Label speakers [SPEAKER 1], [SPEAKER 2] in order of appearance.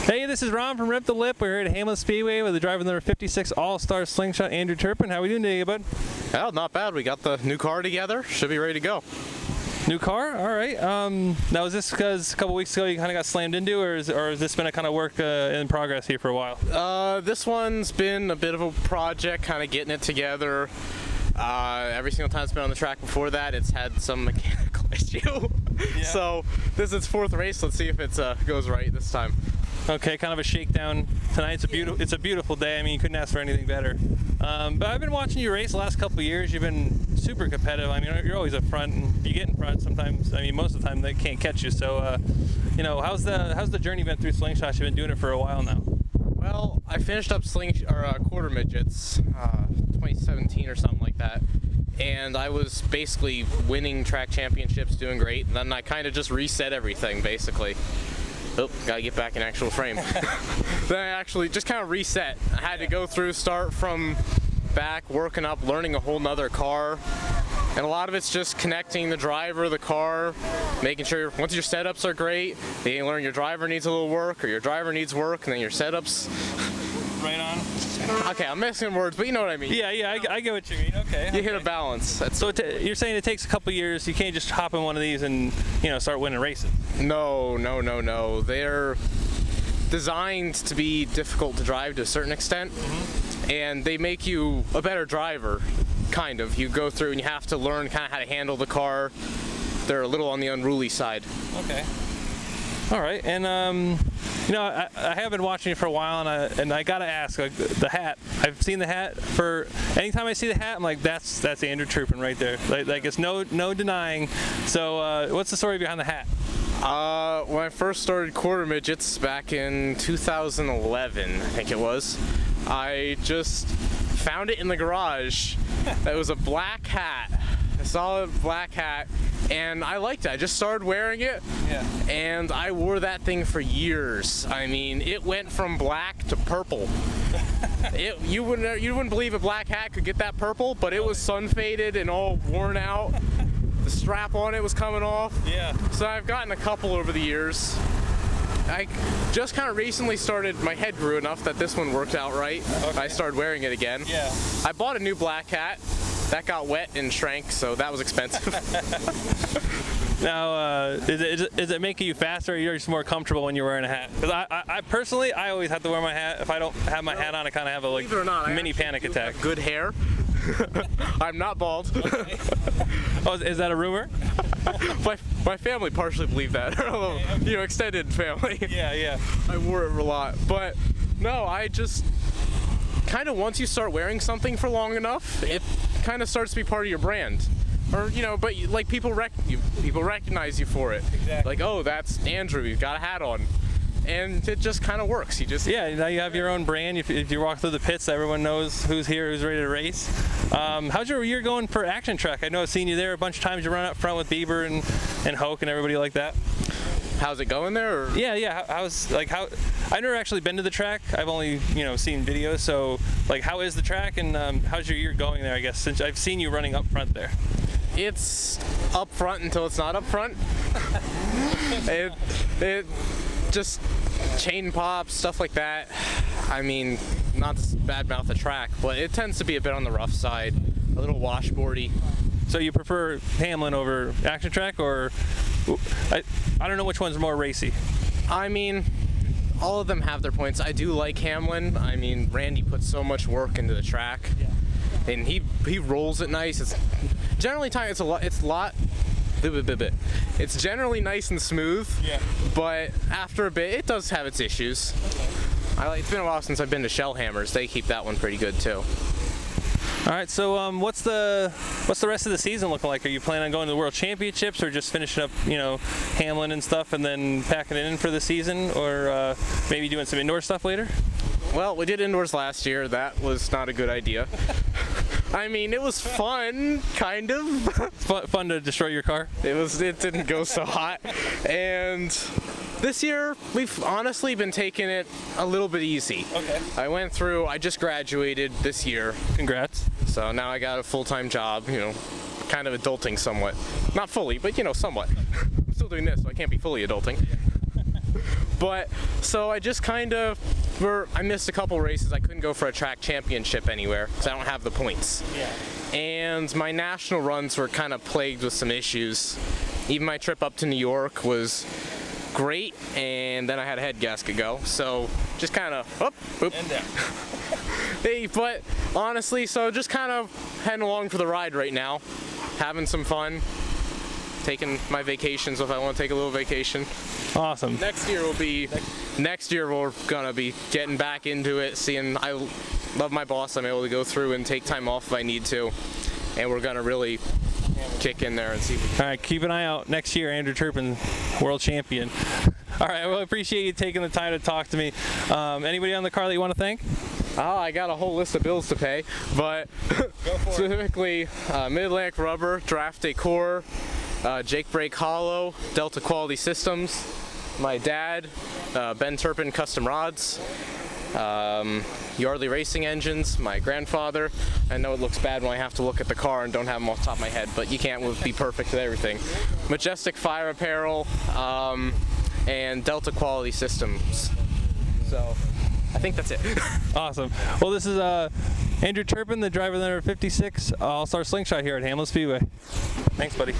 [SPEAKER 1] Hey, this is Ron from Rip the Lip. We're here at Hamlin Speedway with the driver number 56 All-Star Slingshot, Andrew Turpin. How are we doing today, bud?
[SPEAKER 2] Well, not bad. We got the new car together. Should be ready to go.
[SPEAKER 1] New car? All right. Now, is this because a couple weeks ago you kind of got slammed into, or has this been a kind of work in progress here for a while?
[SPEAKER 2] This one's been a bit of a project, kind of getting it together. Every single time it's been on the track before that, it's had some mechanical issue. Yeah. So this is its fourth race. Let's see if it goes right this time.
[SPEAKER 1] Okay, kind of a shakedown tonight. It's a beautiful day. I mean, you couldn't ask for anything better. But I've been watching you race the last couple of years. You've been super competitive. I mean, you're always up front, and you get in front sometimes. I mean, most of the time they can't catch you. So, how's the journey been through Slingshot? You've been doing it for a while now.
[SPEAKER 2] Well, I finished up quarter midgets, 2017 or something like that, and I was basically winning track championships, doing great. And then I kind of just reset everything, basically. Oh, gotta get back in actual frame. Then I actually just kind of reset. I had to go through, start from back, working up, learning a whole nother car. And a lot of it's just connecting the driver, the car, making sure once your setups are great, then you learn your driver needs a little work, or your driver needs work, and then your setups.
[SPEAKER 1] Right on.
[SPEAKER 2] Okay, I'm missing words, but you know what I mean.
[SPEAKER 1] Yeah, I get what you mean. Okay.
[SPEAKER 2] You hit a balance.
[SPEAKER 1] So you're saying it takes a couple years. You can't just hop in one of these and start winning races.
[SPEAKER 2] No. They're designed to be difficult to drive to a certain extent, and they make you a better driver. Kind of. You go through and you have to learn kind of how to handle the car. They're a little on the unruly side.
[SPEAKER 1] Okay. All right, and I have been watching you for a while, and I gotta ask, like, the hat. I've seen the hat for anytime I see the hat, I'm like, that's Andrew Turpin right there. Like it's no denying. So what's the story behind the hat?
[SPEAKER 2] When I first started quarter midgets back in 2011, I think it was, I just found it in the garage. It was a black hat, a solid black hat, and I liked it. I just started wearing it, and I wore that thing for years. I mean, it went from black to purple. You wouldn't believe a black hat could get that purple, but it was sun faded and all worn out. The strap on it was coming off. Yeah. So I've gotten a couple over the years. I just kind of recently started, my head grew enough that this one worked out right. Okay. I started wearing it again. Yeah. I bought a new black hat. That got wet and shrank, so that was expensive.
[SPEAKER 1] Now, is it making you faster, or you're just more comfortable when you're wearing a hat? Because I personally, I always have to wear my hat. If I don't have my hat on, I kind of have a mini panic attack.
[SPEAKER 2] Good hair. I'm not bald.
[SPEAKER 1] Okay. Oh, is that a rumor?
[SPEAKER 2] My family partially believed that. Okay. Extended family.
[SPEAKER 1] Yeah.
[SPEAKER 2] I wore it a lot, but no, I just kind of, once you start wearing something for long enough, it kind of starts to be part of your brand. Or, but like people recognize you for it. Exactly. Like, oh, that's Andrew, you've got a hat on. And it just kind of works.
[SPEAKER 1] Now you have your own brand. If you walk through the pits, everyone knows who's here, who's ready to race. How's your year going for Action Track? I know I've seen you there a bunch of times. You run up front with Bieber and Hoke and everybody like that.
[SPEAKER 2] How's it going there? Or?
[SPEAKER 1] Yeah. I've never actually been to the track. I've only seen videos. So how is the track, and how's your year going there? I guess since I've seen you running up front there.
[SPEAKER 2] It's up front until it's not up front. it just chain pops, stuff like that. I mean, not to badmouth the track, but it tends to be a bit on the rough side, a little washboardy.
[SPEAKER 1] So you prefer Hamlin over Action Track, or I don't know which one's more racy? I
[SPEAKER 2] mean, all of them have their points. I do like Hamlin. I mean, Randy puts so much work into the track, and he rolls it nice. It's generally It's generally nice and smooth, but after a bit, it does have its issues. Okay. It's been a while since I've been to Shellhammers. They keep that one pretty good too.
[SPEAKER 1] All right, so what's the rest of the season looking like? Are you planning on going to the World Championships, or just finishing up, Hamlin and stuff, and then packing it in for the season, or maybe doing some indoor stuff later?
[SPEAKER 2] Well, we did indoors last year. That was not a good idea. I mean, it was fun, kind of.
[SPEAKER 1] Fun to destroy your car?
[SPEAKER 2] It didn't go so hot. And this year, we've honestly been taking it a little bit easy. Okay. I just graduated this year.
[SPEAKER 1] Congrats.
[SPEAKER 2] So now I got a full-time job, kind of adulting somewhat. Not fully, but somewhat. I'm still doing this, so I can't be fully adulting. But so I just kind of I missed a couple races. I couldn't go for a track championship anywhere because I don't have the points.
[SPEAKER 1] Yeah.
[SPEAKER 2] And my national runs were kind of plagued with some issues. Even my trip up to New York was great, and then I had a head gasket go. So just kind of up, boop.
[SPEAKER 1] And down.
[SPEAKER 2] Hey, but honestly, so just kind of heading along for the ride right now, having some fun, taking my vacations if I want to take a little vacation.
[SPEAKER 1] Awesome.
[SPEAKER 2] Next year we're gonna be getting back into it, seeing I love my boss. I'm able to go through and take time off if I need to, and we're gonna really kick in there and see.
[SPEAKER 1] All right, keep an eye out next year, Andrew Turpin, world champion. All right, well, I appreciate you taking the time to talk to me. Anybody on the car that you want to thank?
[SPEAKER 2] Oh, I got a whole list of bills to pay, but specifically Mid-Atlantic Rubber, Draft Decor, Jake Brake Hollow, Delta Quality Systems, my dad, Ben Turpin Custom Rods, Yardley Racing Engines, my grandfather. I know it looks bad when I have to look at the car and don't have them off the top of my head, but you can't be perfect with everything. Majestic Fire Apparel, and Delta Quality Systems. So I think that's it.
[SPEAKER 1] Awesome. Well, this is Andrew Turpin, the driver of the number 56 All-Star Slingshot here at Hamlin Speedway. Thanks, buddy.